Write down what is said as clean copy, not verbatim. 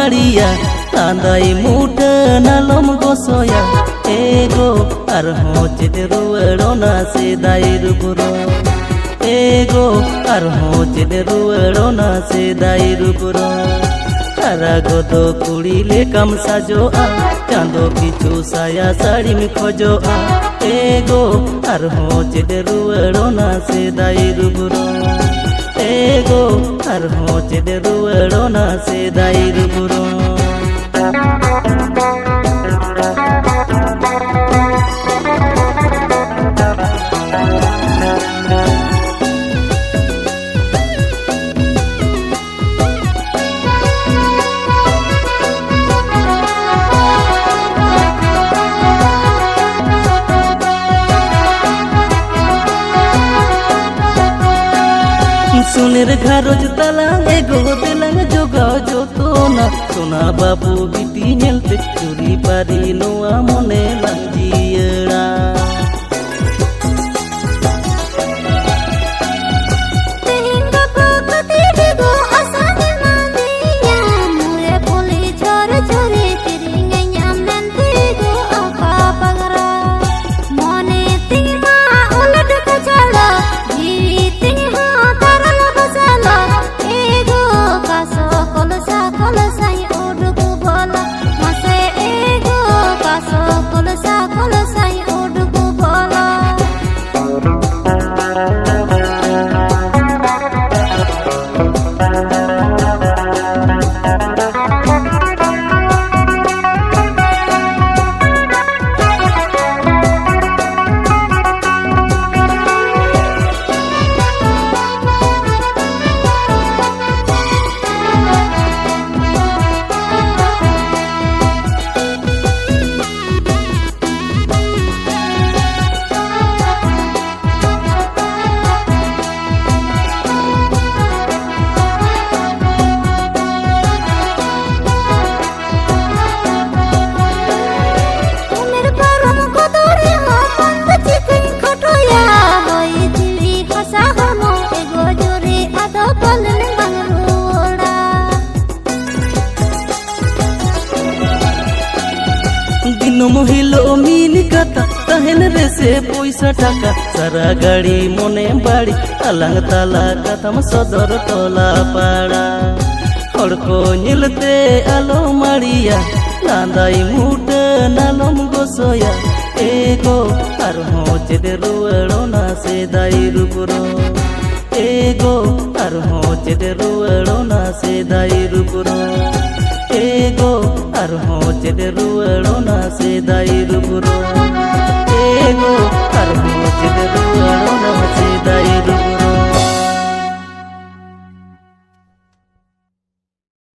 Maria Tandai muda nalom gosoya Ego arho chede ruwerona sedai rupuro Ego arho chede ruwerona sedai rupuro Karagodo kurile kam sajoa Chando pichu saya sari mi khojoa Ego arho chede ruwerona sedai rupuro Ego arho chede ruwerona sedai rupuro Sunir gharoj talang ego telang jogao jotona Sona babu biti nyelte curi pari noa mone lang jiera Mohilo mini kata tahen rese poisa taka sara gari mone bari alang tala kata masodor tola pada horko nyelte alo Maria landai muda nalom gosoya ego arho chede ruwerona sedai rupuro ego arho chede ruwerona sedai rupuro Ego arho chede ruwerona sedai rupuro Ego